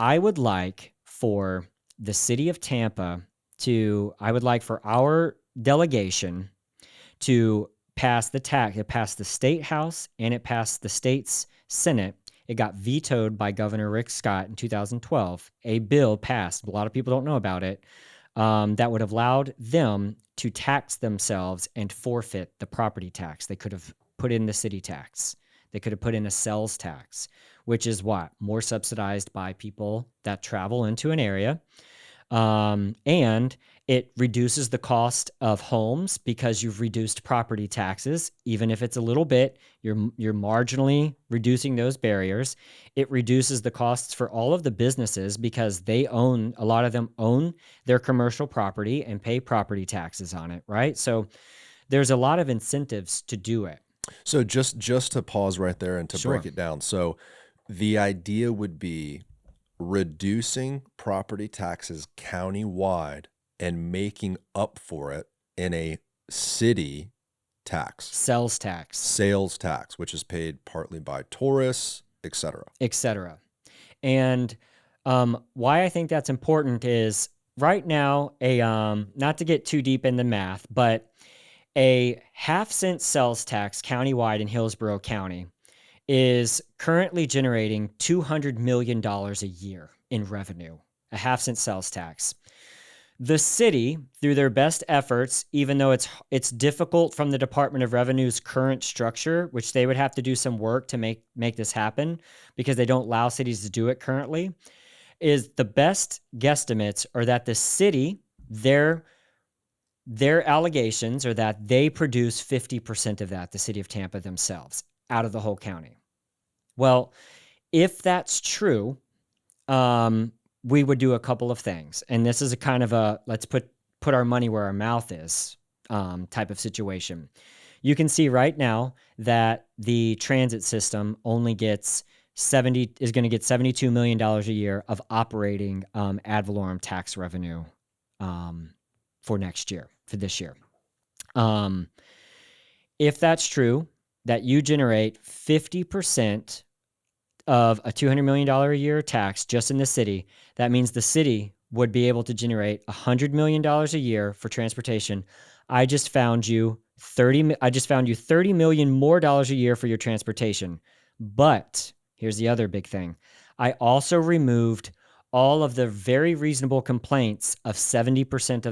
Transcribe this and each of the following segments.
I would like for the city of Tampa I would like for our delegation to pass the tax. It passed the state house and it passed the state's Senate. It got vetoed by Governor Rick Scott in 2012. A bill passed. A lot of people don't know about it. That would have allowed them to tax themselves and forfeit the property tax. They could have put in the city tax. They could have put in a sales tax, which is what? More subsidized by people that travel into an area. And it reduces the cost of homes because you've reduced property taxes. Even if it's a little bit, you're marginally reducing those barriers. It reduces the costs for all of the businesses because a lot of them own their commercial property and pay property taxes on it, right? So there's a lot of incentives to do it. So just to pause right there and to Sure. break it down. So the idea would be reducing property taxes countywide and making up for it in a city tax. Sales tax, Which is paid partly by tourists, et cetera. et cetera. And why I think that's important is right now, not to get too deep in the math, but a half-cent sales tax countywide in Hillsborough County is currently generating $200 million a year in revenue, a half-cent sales tax. The city, through their best efforts, even though it's difficult from the Department of Revenue's current structure, which they would have to do some work to make this happen because they don't allow cities to do it currently, is the best guesstimates are that the city, their allegations are that they produce 50% of that, the city of Tampa themselves, out of the whole county. Well, if that's true, we would do a couple of things. And this is a kind of a let's put our money where our mouth is type of situation. You can see right now that the transit system only is going to get $72 million a year of operating ad valorem tax revenue for this year. If that's true, that you generate 50% of a $200 million a year tax just in the city, that means the city would be able to generate $100 million a year for transportation. I just found you $30 million more a year for your transportation. But here's the other big thing. I also removed all of the very reasonable complaints of 73%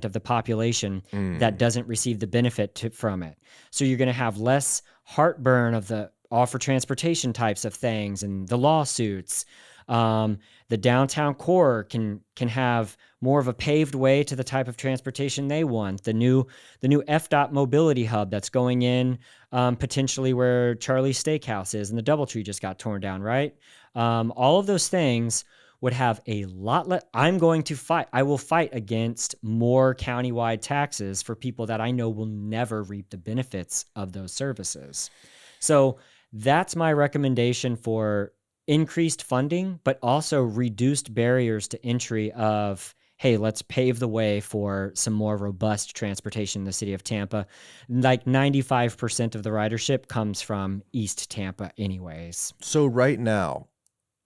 of the population that doesn't receive the benefit from it. So you're going to have less heartburn of the offer transportation types of things and the lawsuits. The downtown core can have more of a paved way to the type of transportation they want. The new FDOT mobility hub that's going in potentially where Charlie's Steakhouse is and the DoubleTree just got torn down, right? All of those things would have a lot less. I will fight against more countywide taxes for people that I know will never reap the benefits of those services. So that's my recommendation for increased funding, but also reduced barriers to entry of, hey, let's pave the way for some more robust transportation in the city of Tampa. Like 95% of the ridership comes from East Tampa anyways. So right now,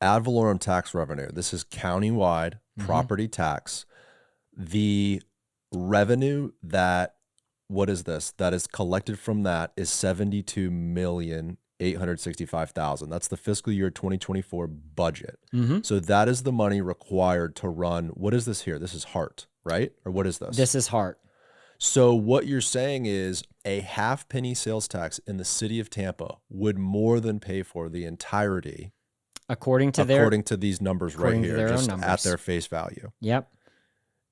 ad valorem tax revenue, this is countywide property tax. The revenue that is collected from that is $72,865,000. That's the fiscal year 2024 budget. So that is the money required to run. What is this here? This is Hart, right? Or what is this? This is Hart. So what you're saying is a half penny sales tax in the city of Tampa would more than pay for the entirety. According to these numbers right here, just at their face value. Yep.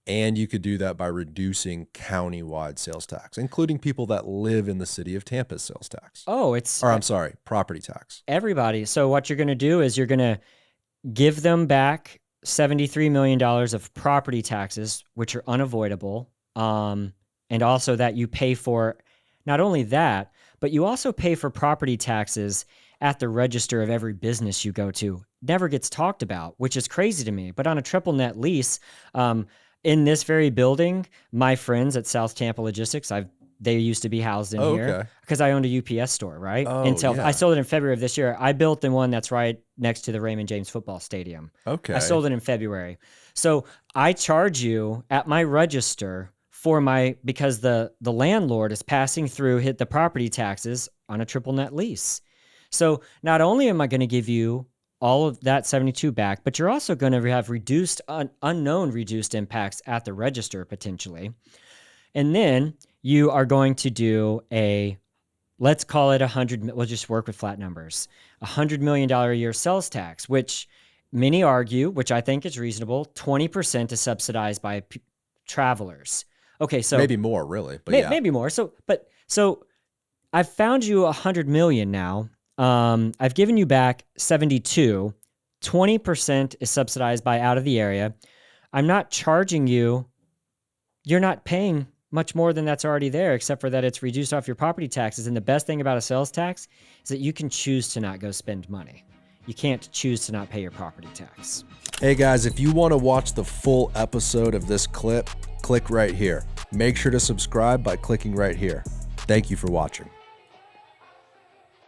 And you could do that by reducing countywide sales tax, including people that live in the city of Tampa's sales tax. Property tax. Everybody. So what you're going to do is you're going to give them back $73 million of property taxes, which are unavoidable. And also that you pay for not only that, but you also pay for property taxes at the register of every business you go to. Never gets talked about, which is crazy to me. But on a triple net lease, in this very building, my friends at South Tampa Logistics, I've they used to be housed in Oh, here okay. because I owned a UPS store, right? Oh, Until yeah. I sold it in February of this year. I built the one that's right next to the Raymond James football stadium. Okay. I sold it in February. So I charge you at my register because the landlord is passing through hit the property taxes on a triple net lease. So not only am I going to give you all of that 72 back, but you're also going to have unknown reduced impacts at the register potentially. And then you are going to do let's call it we'll just work with flat numbers, $100 million a year sales tax, which many argue, which I think is reasonable, 20% is subsidized by travelers. Okay, so maybe more, really, but maybe more. So I've found you 100 million now. I've given you back 72. 20% is subsidized by out of the area. I'm not charging you. You're not paying much more than that's already there, except for that it's reduced off your property taxes. And the best thing about a sales tax is that you can choose to not go spend money. You can't choose to not pay your property tax. Hey guys, if you want to watch the full episode of this clip, click right here. Make sure to subscribe by clicking right here. Thank you for watching.